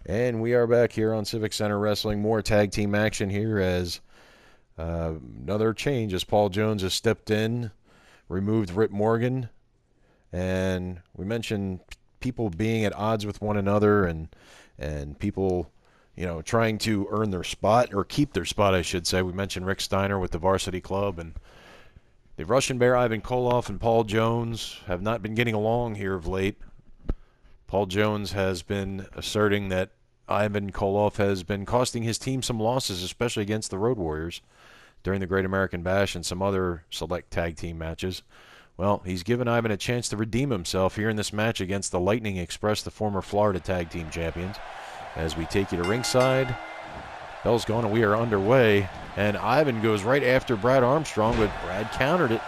And we are back here on Civic Center Wrestling. More tag team action here as another change as Paul Jones has stepped in, removed Rip Morgan. And we mentioned people being at odds with one another and people, trying to earn their spot or keep their spot, I should say. We mentioned Rick Steiner with the Varsity Club, and the Russian Bear, Ivan Koloff, and Paul Jones have not been getting along here of late. Paul Jones has been asserting that Ivan Koloff has been costing his team some losses, especially against the Road Warriors during the Great American Bash and some other select tag team matches. Well, he's given Ivan a chance to redeem himself here in this match against the Lightning Express, the former Florida tag team champions. As we take you to ringside, bell's gone and we are underway. And Ivan goes right after Brad Armstrong, but Brad countered it.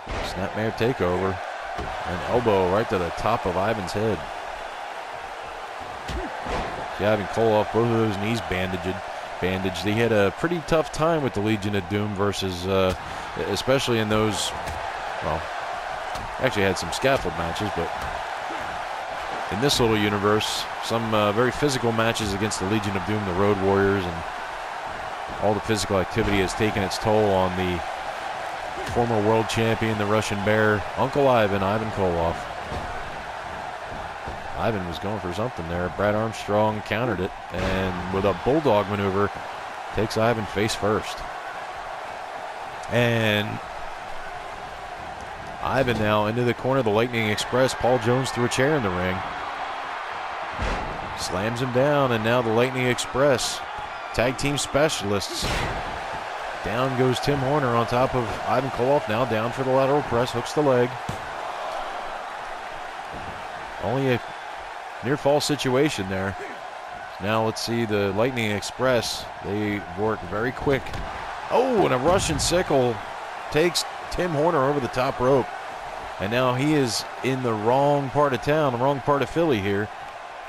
Snapmare takeover. An elbow right to the top of Ivan's head. See, Ivan Koloff, both of those knees bandaged. He had a pretty tough time with the Legion of Doom versus, especially in those, well, actually had some scaffold matches, but in this little universe, some very physical matches against the Legion of Doom, the Road Warriors, and all the physical activity has taken its toll on the former world champion, the Russian Bear, Uncle Ivan Koloff. Ivan was going for something there. Brad Armstrong countered it, and with a bulldog maneuver, takes Ivan face first. And Ivan now into the corner of the Lightning Express. Paul Jones threw a chair in the ring. Slams him down, and now the Lightning Express, tag team specialists. Down goes Tim Horner on top of Ivan Koloff, now down for the lateral press, hooks the leg. Only a near fall situation there. Now let's see the Lightning Express. They work very quick. Oh, and a Russian sickle takes Tim Horner over the top rope. And now he is in the wrong part of town, the wrong part of Philly here,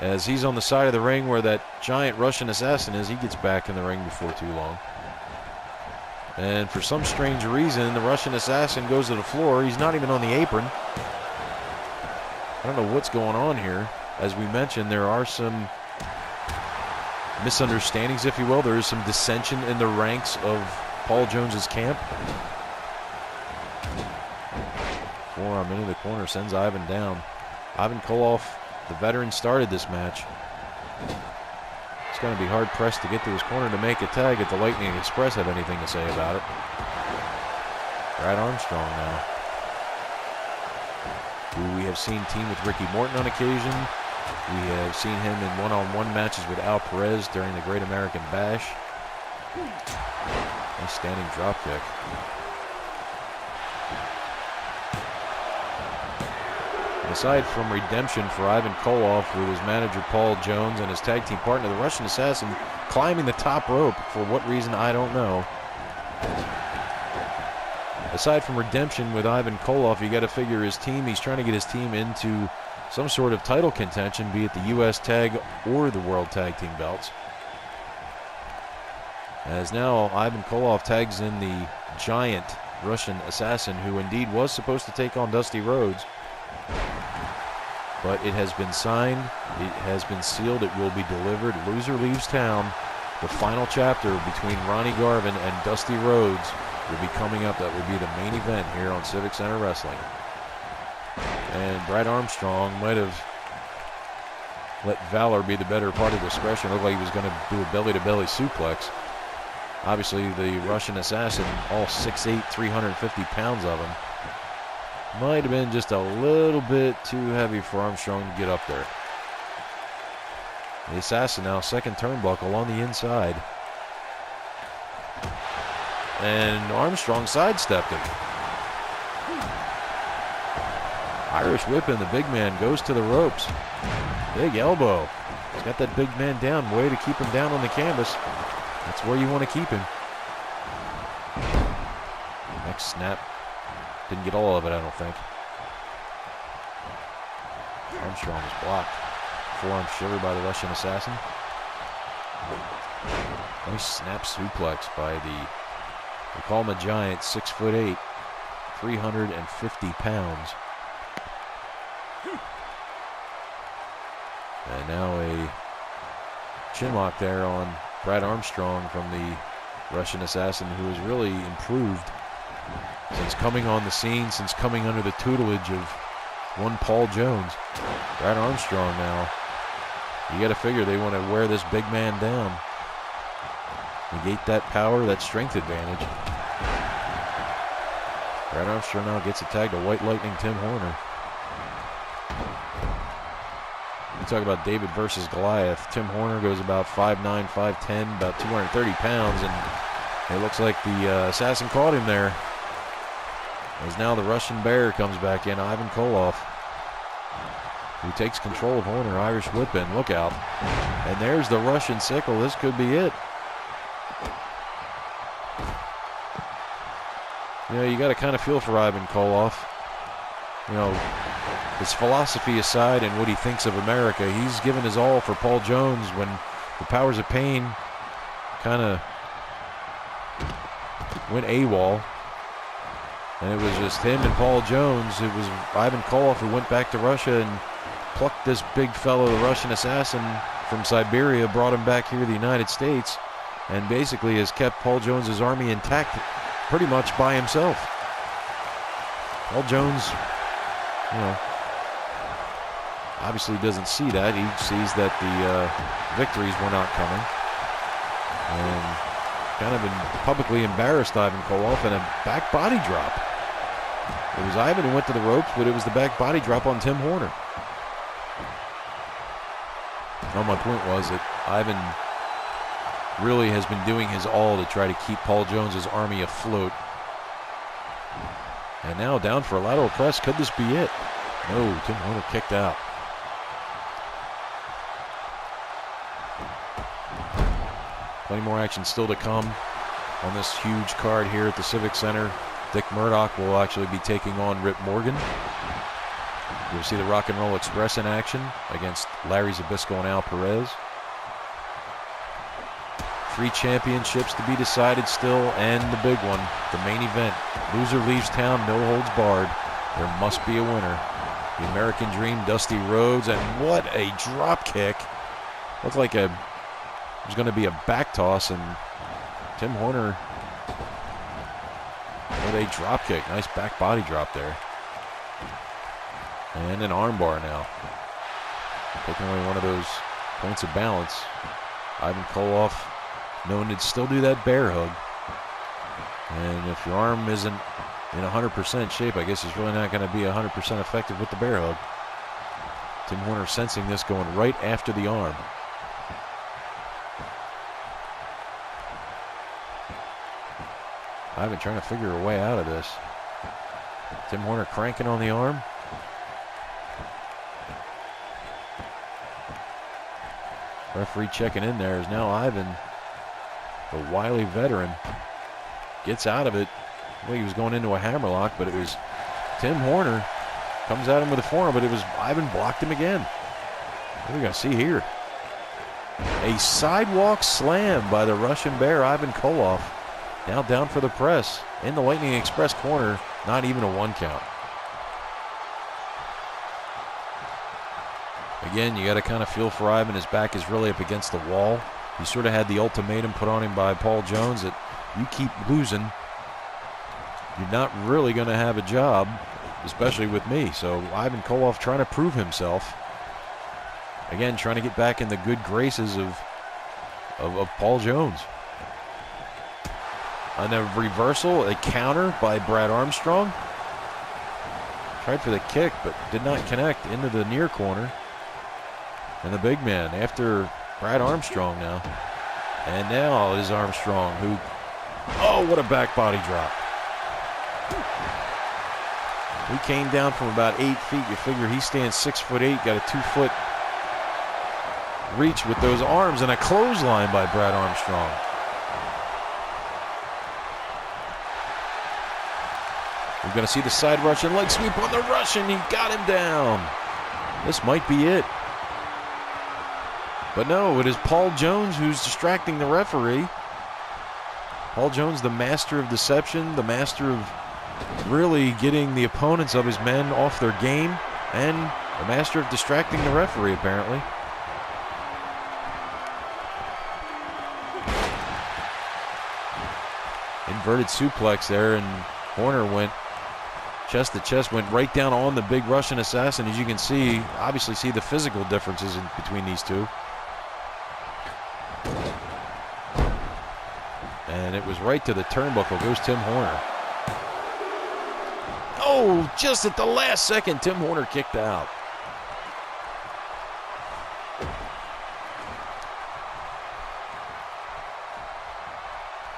as he's on the side of the ring where that giant Russian assassin is. He gets back in the ring before too long. And for some strange reason, the Russian assassin goes to the floor. He's not even on the apron. I don't know what's going on here. As we mentioned, there are some misunderstandings, if you will. There is some dissension in the ranks of Paul Jones's camp. Forearm into the corner sends Ivan down. Ivan Koloff, the veteran, started this match. It's going to be hard-pressed to get to his corner to make a tag if the Lightning Express have anything to say about it. Brad Armstrong now, who we have seen team with Ricky Morton on occasion. We have seen him in one-on-one matches with Al Perez during the Great American Bash. Nice standing dropkick. Aside from redemption for Ivan Koloff with his manager Paul Jones and his tag team partner, the Russian assassin, climbing the top rope for what reason, I don't know. Aside from redemption with Ivan Koloff, you got to figure his team, he's trying to get his team into some sort of title contention, be it the U.S. Tag or the World Tag Team belts. As now Ivan Koloff tags in the giant Russian assassin, who indeed was supposed to take on Dusty Rhodes. But it has been signed, it has been sealed, it will be delivered. Loser leaves town. The final chapter between Ronnie Garvin and Dusty Rhodes will be coming up. That will be the main event here on Civic Center Wrestling. And Brad Armstrong might have let valor be the better part of discretion. It looked like he was going to do a belly-to-belly suplex. Obviously, the Russian assassin, all 6'8", 350 pounds of him, might have been just a little bit too heavy for Armstrong to get up there. The assassin now, second turnbuckle on the inside. And Armstrong sidestepped him. Irish whip, and the big man goes to the ropes. Big elbow. He's got that big man down, way to keep him down on the canvas. That's where you want to keep him. Next snap. Didn't get all of it, I don't think. Armstrong is blocked. Forearm shiver by the Russian assassin. Nice snap suplex by we call him a giant, 6'8", 350 pounds. And now a chin lock there on Brad Armstrong from the Russian assassin, who has really improved since coming on the scene, since coming under the tutelage of one Paul Jones. Brad Armstrong now. You got to figure they want to wear this big man down. Negate that power, that strength advantage. Brad Armstrong now gets a tag to White Lightning Tim Horner. You talk about David versus Goliath. Tim Horner goes about 5'9", 5'10", about 230 pounds, and it looks like the assassin caught him there. As now the Russian Bear comes back in, Ivan Koloff, who takes control of Horner. Irish whip in, look out. And there's the Russian sickle. This could be it. You know, you got to kind of feel for Ivan Koloff. You know, his philosophy aside and what he thinks of America, he's given his all for Paul Jones when the Powers of Pain kind of went AWOL. And it was just him and Paul Jones. It was Ivan Koloff who went back to Russia and plucked this big fellow, the Russian assassin from Siberia, brought him back here to the United States, and basically has kept Paul Jones's army intact pretty much by himself. Paul Jones, you know, obviously doesn't see that. He sees that the victories were not coming. And kind of publicly embarrassed Ivan Koloff in a back body drop. It was Ivan who went to the ropes, but it was the back body drop on Tim Horner. Now my point was that Ivan really has been doing his all to try to keep Paul Jones's army afloat. And now down for a lateral press. Could this be it? No, Tim Horner kicked out. Plenty more action still to come on this huge card here at the Civic Center. Dick Murdoch will actually be taking on Rip Morgan. You'll see the Rock and Roll Express in action against Larry Zbyszko and Al Perez. 3 championships to be decided still, and the big one, the main event. Loser leaves town, no holds barred. There must be a winner. The American Dream, Dusty Rhodes, and what a drop kick. Looked like there's going to be a back toss, and Tim Horner with a drop kick. Nice back body drop there. And an armbar now. Taking away one of those points of balance. Ivan Koloff known to still do that bear hug. And if your arm isn't in 100% shape, I guess it's really not going to be 100% effective with the bear hug. Tim Horner sensing this, going right after the arm. Ivan trying to figure a way out of this. Tim Horner cranking on the arm. Referee checking in there is now Ivan, the wily veteran, gets out of it. Well, he was going into a hammerlock, but it was Tim Horner comes at him with a forearm, but it was Ivan blocked him again. What are we going to see here? A sidewalk slam by the Russian Bear, Ivan Koloff. Now down for the press in the Lightning Express corner. Not even a 1 count. Again, you got to kind of feel for Ivan. His back is really up against the wall. He sort of had the ultimatum put on him by Paul Jones that you keep losing, you're not really going to have a job, especially with me. So Ivan Koloff trying to prove himself. Again, trying to get back in the good graces of Paul Jones. On a reversal, a counter by Brad Armstrong. Tried for the kick, but did not connect into the near corner. And the big man after Brad Armstrong now. And now is Armstrong, who, oh, what a back body drop. He came down from about 8 feet. You figure he stands 6'8", got a 2-foot reach with those arms, and a clothesline by Brad Armstrong. We're going to see the side Russian leg sweep on the Russian. He got him down. This might be it. But no, it is Paul Jones who's distracting the referee. Paul Jones, the master of deception, the master of really getting the opponents of his men off their game, and the master of distracting the referee, apparently. inverted suplex there, and Horner went chest to chest, went right down on the big Russian Assassin. As you can see, obviously see the physical differences between these two. And it was right to the turnbuckle. Goes Tim Horner. Oh, just at the last second, Tim Horner kicked out.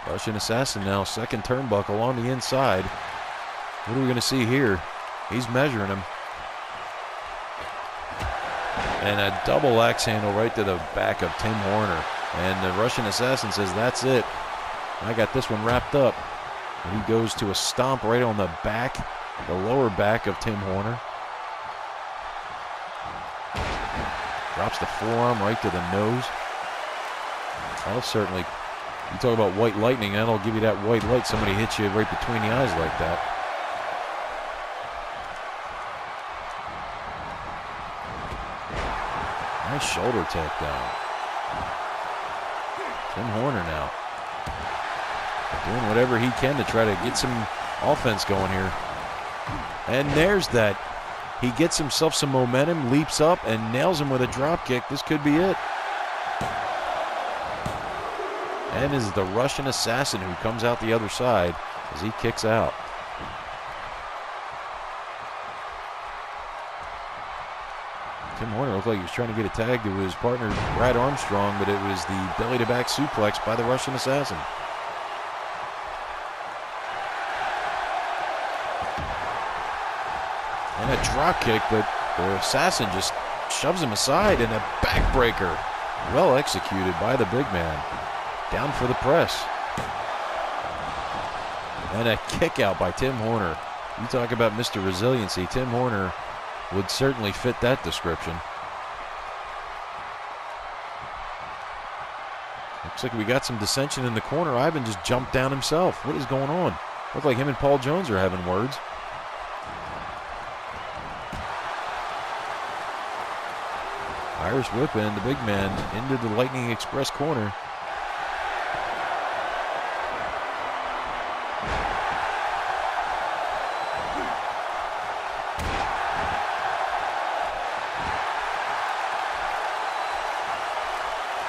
Russian Assassin now, second turnbuckle on the inside. What are we going to see here? He's measuring him. And a double axe handle right to the back of Tim Horner. And the Russian Assassin says, that's it. I got this one wrapped up. And he goes to a stomp right on the back, the lower back of Tim Horner. Drops the forearm right to the nose. That'll certainly, you talk about white lightning, that'll give you that white light. Somebody hits you right between the eyes like that. Nice shoulder takedown. Tim Horner now doing whatever he can to try to get some offense going here. And there's that. He gets himself some momentum, leaps up, and nails him with a drop kick. This could be it. And is the Russian Assassin who comes out the other side as he kicks out. Tim Horner looked like he was trying to get a tag to his partner, Brad Armstrong, but it was the belly-to-back suplex by the Russian Assassin. And a drop kick, but the Assassin just shoves him aside, and a backbreaker. Well executed by the big man. Down for the press. And a kick out by Tim Horner. You talk about Mr. Resiliency. Tim Horner would certainly fit that description. Looks like we got some dissension in the corner. Ivan just jumped down himself. What is going on? Looked like him and Paul Jones are having words. Irish whip in, the big man into the Lightning Express corner.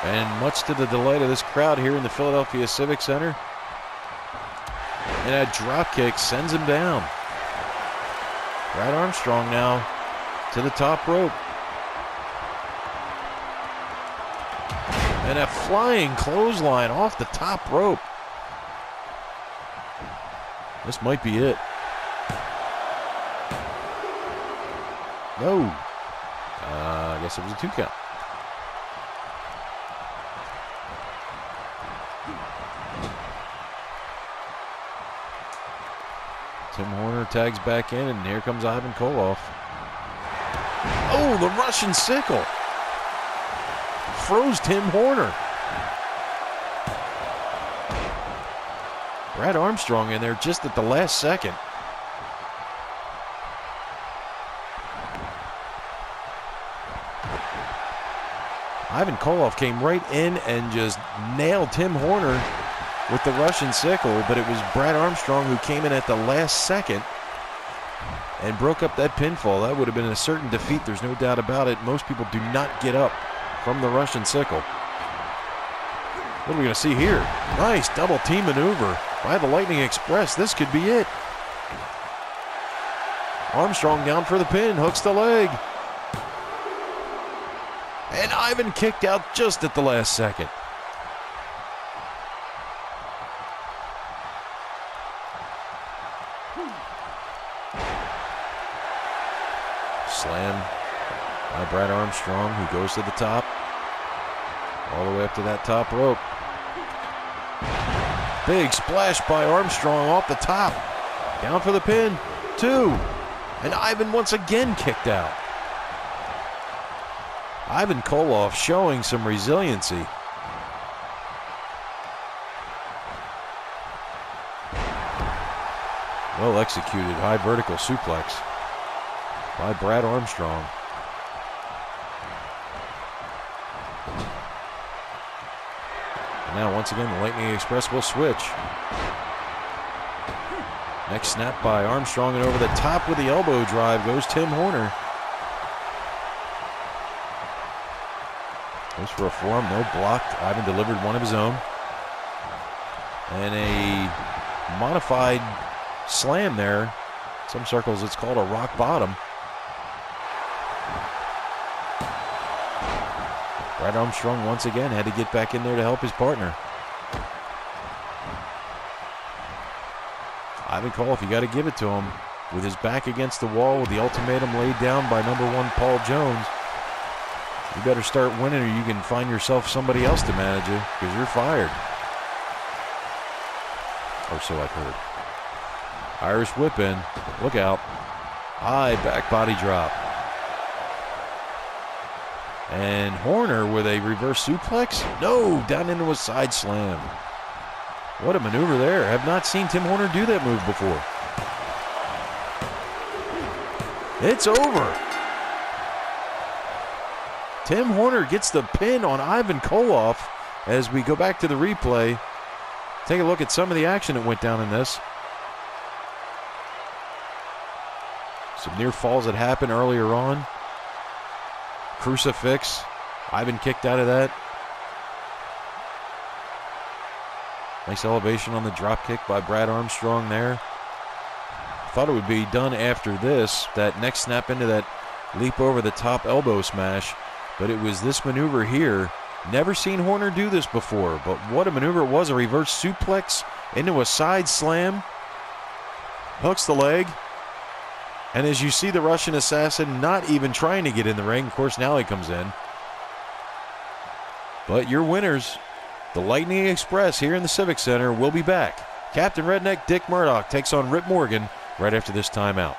And much to the delight of this crowd here in the Philadelphia Civic Center. And a drop kick sends him down. Brad Armstrong now to the top rope. And a flying clothesline off the top rope. This might be it. No. I guess it was a 2 count. Tim Horner tags back in, and here comes Ivan Koloff. Oh, the Russian sickle. Froze Tim Horner. Brad Armstrong in there just at the last second. Ivan Koloff came right in and just nailed Tim Horner with the Russian sickle, but it was Brad Armstrong who came in at the last second and broke up that pinfall. That would have been a certain defeat, there's no doubt about it. Most people do not get up from the Russian sickle. What are we going to see here? Nice double team maneuver by the Lightning Express. This could be it. Armstrong down for the pin, hooks the leg. And Ivan kicked out just at the last second. Slam by Brad Armstrong, who goes to the top. All the way up to that top rope. Big splash by Armstrong off the top. Down for the pin. 2. And Ivan once again kicked out. Ivan Koloff showing some resiliency. Well executed high vertical suplex by Brad Armstrong. And now once again the Lightning Express will switch. Next snap by Armstrong, and over the top with the elbow drive goes Tim Horner. Goes for a forearm, no blocked. Ivan delivered one of his own. And a modified slam there. In some circles it's called a rock bottom. Brad Armstrong once again had to get back in there to help his partner. Ivan Koloff, you got to give it to him. With his back against the wall, with the ultimatum laid down by number 1 Paul Jones, you better start winning or you can find yourself somebody else to manage you, because you're fired. Or so I've heard. Irish whip in. Look out. High back body drop. And Horner with a reverse suplex? No, down into a side slam. What a maneuver there. Have not seen Tim Horner do that move before. It's over. Tim Horner gets the pin on Ivan Koloff. As we go back to the replay, take a look at some of the action that went down in this. Some near falls that happened earlier on. Crucifix. Ivan kicked out of that. Nice elevation on the drop kick by Brad Armstrong there. Thought it would be done after this. That next snap into that leap over the top elbow smash. But it was this maneuver here. Never seen Horner do this before. But what a maneuver it was. A reverse suplex into a side slam. Hooks the leg. And as you see the Russian assassin not even trying to get in the ring. Of course, now he comes in. But your winners, the Lightning Express here in the Civic Center, will be back. Captain Redneck Dick Murdoch takes on Rip Morgan right after this timeout.